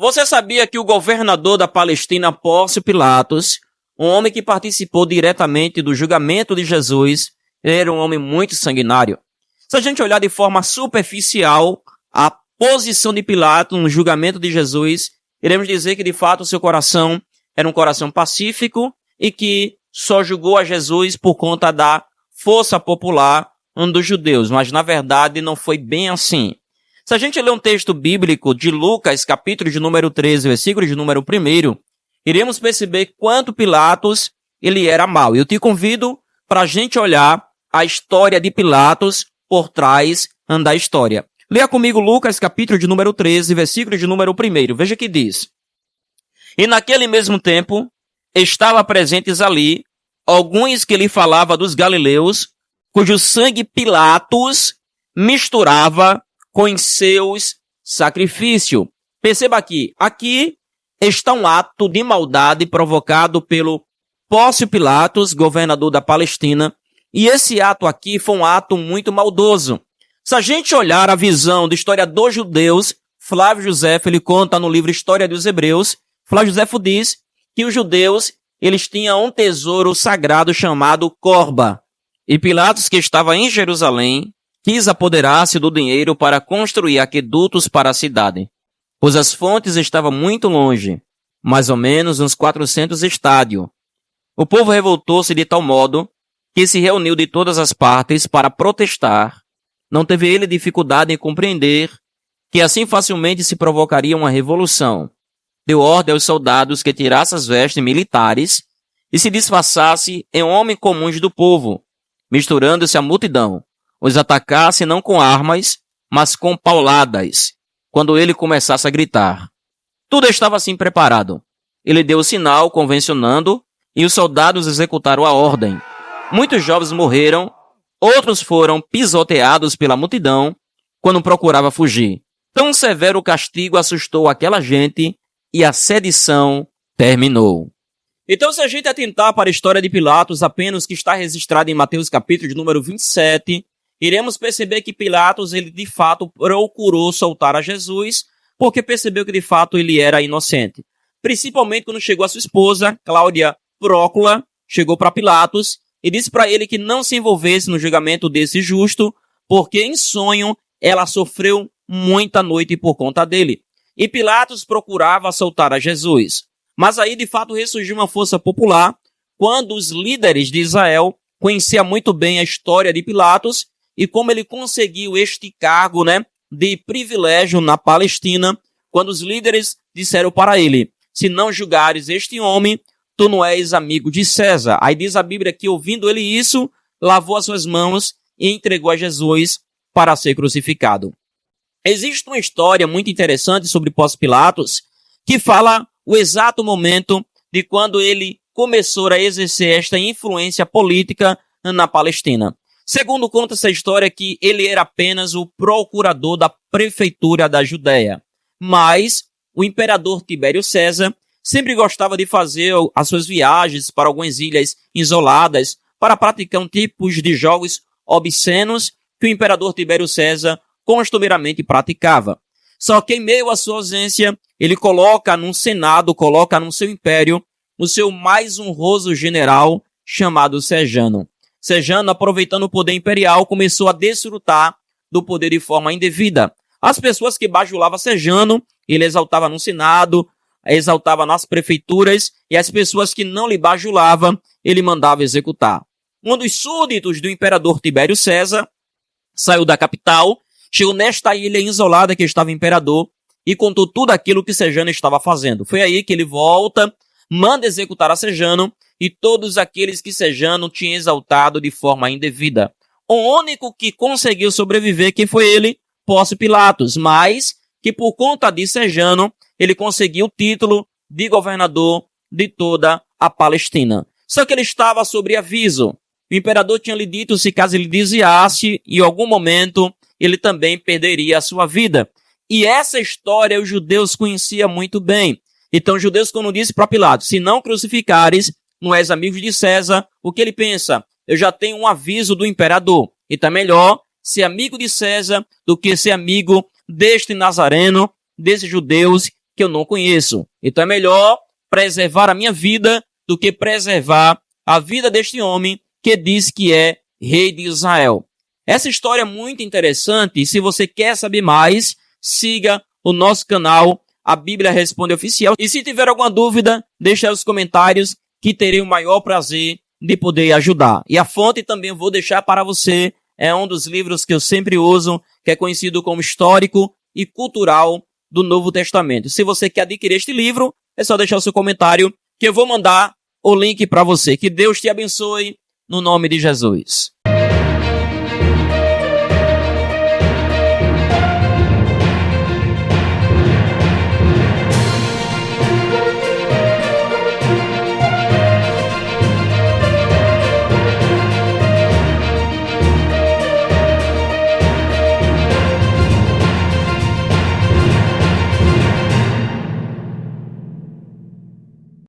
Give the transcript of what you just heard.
Você sabia que o governador da Palestina, Pôncio Pilatos, um homem que participou diretamente do julgamento de Jesus, era um homem muito sanguinário? Se a gente olhar de forma superficial a posição de Pilatos no julgamento de Jesus, iremos dizer que de fato o seu coração era um coração pacífico e que só julgou a Jesus por conta da força popular dos judeus, mas na verdade não foi bem assim. Se a gente ler um texto bíblico de Lucas, capítulo de número 13, versículo de número 1, iremos perceber quanto Pilatos ele era mau. Eu te convido para a gente olhar a história de Pilatos por trás da história. Leia comigo Lucas, capítulo de número 13, versículo de número 1. Veja que diz: E naquele mesmo tempo, estavam presentes ali alguns que lhe falavam dos galileus, cujo sangue Pilatos misturava com os seus sacrifícios. Perceba aqui está um ato de maldade provocado pelo Pôncio Pilatos, governador da Palestina, e esse ato aqui foi um ato muito maldoso. Se a gente olhar a visão da história dos judeus, Flávio Josefo, ele conta no livro História dos Hebreus, Flávio Josefo diz que os judeus, eles tinham um tesouro sagrado chamado Corba. E Pilatos, que estava em Jerusalém, quis apoderar-se do dinheiro para construir aquedutos para a cidade, pois as fontes estavam muito longe, mais ou menos uns 400 estádios. O povo revoltou-se de tal modo que se reuniu de todas as partes para protestar. Não teve ele dificuldade em compreender que assim facilmente se provocaria uma revolução. Deu ordem aos soldados que tirassem as vestes militares e se disfarçasse em homens comuns do povo, misturando-se à multidão. Os atacasse não com armas, mas com pauladas, quando ele começasse a gritar. Tudo estava assim preparado. Ele deu o sinal, convencionando, e os soldados executaram a ordem. Muitos jovens morreram, outros foram pisoteados pela multidão quando procurava fugir. Tão severo castigo assustou aquela gente e a sedição terminou. Então, se a gente atentar para a história de Pilatos, apenas que está registrada em Mateus capítulo de número 27, iremos perceber que Pilatos, ele de fato procurou soltar a Jesus, porque percebeu que de fato ele era inocente. Principalmente quando chegou a sua esposa, Cláudia Prócula, chegou para Pilatos e disse para ele que não se envolvesse no julgamento desse justo, porque em sonho ela sofreu muita noite por conta dele. E Pilatos procurava soltar a Jesus. Mas aí de fato ressurgiu uma força popular, quando os líderes de Israel conheciam muito bem a história de Pilatos, e como ele conseguiu este cargo, de privilégio na Palestina, quando os líderes disseram para ele: se não julgares este homem, tu não és amigo de César. Aí diz a Bíblia que, ouvindo ele isso, lavou as suas mãos e entregou a Jesus para ser crucificado. Existe uma história muito interessante sobre Pôncio Pilatos, que fala o exato momento de quando ele começou a exercer esta influência política na Palestina. Segundo conta essa história que ele era apenas o procurador da prefeitura da Judéia. Mas o imperador Tibério César sempre gostava de fazer as suas viagens para algumas ilhas isoladas para praticar tipos de jogos obscenos que o imperador Tibério César costumeiramente praticava. Só que em meio à sua ausência, ele coloca no Senado, coloca no seu império, o seu mais honroso general chamado Sejano. Sejano, aproveitando o poder imperial, começou a desfrutar do poder de forma indevida. As pessoas que bajulavam Sejano, ele exaltava no Senado, exaltava nas prefeituras, e as pessoas que não lhe bajulavam, ele mandava executar. Um dos súditos do imperador Tibério César saiu da capital, chegou nesta ilha isolada que estava o imperador e contou tudo aquilo que Sejano estava fazendo. Foi aí que ele volta, manda executar a Sejano e todos aqueles que Sejano tinha exaltado de forma indevida. O único que conseguiu sobreviver, que foi ele, Pôncio Pilatos, mas que por conta de Sejano, ele conseguiu o título de governador de toda a Palestina. Só que ele estava sob aviso. O imperador tinha lhe dito, se caso ele desviasse, em algum momento ele também perderia a sua vida. E essa história os judeus conheciam muito bem. Então os judeus, quando disse para Pilatos: se não crucificares, não és amigo de César, o que ele pensa? Eu já tenho um aviso do imperador. Então é melhor ser amigo de César do que ser amigo deste Nazareno, desses judeus que eu não conheço. Então é melhor preservar a minha vida do que preservar a vida deste homem que diz que é rei de Israel. Essa história é muito interessante e se você quer saber mais, siga o nosso canal, a Bíblia Responde Oficial. E se tiver alguma dúvida, deixe aí nos comentários que terei o maior prazer de poder ajudar. E a fonte também vou deixar para você, é um dos livros que eu sempre uso, que é conhecido como Histórico e Cultural do Novo Testamento. Se você quer adquirir este livro, é só deixar o seu comentário que eu vou mandar o link para você. Que Deus te abençoe no nome de Jesus.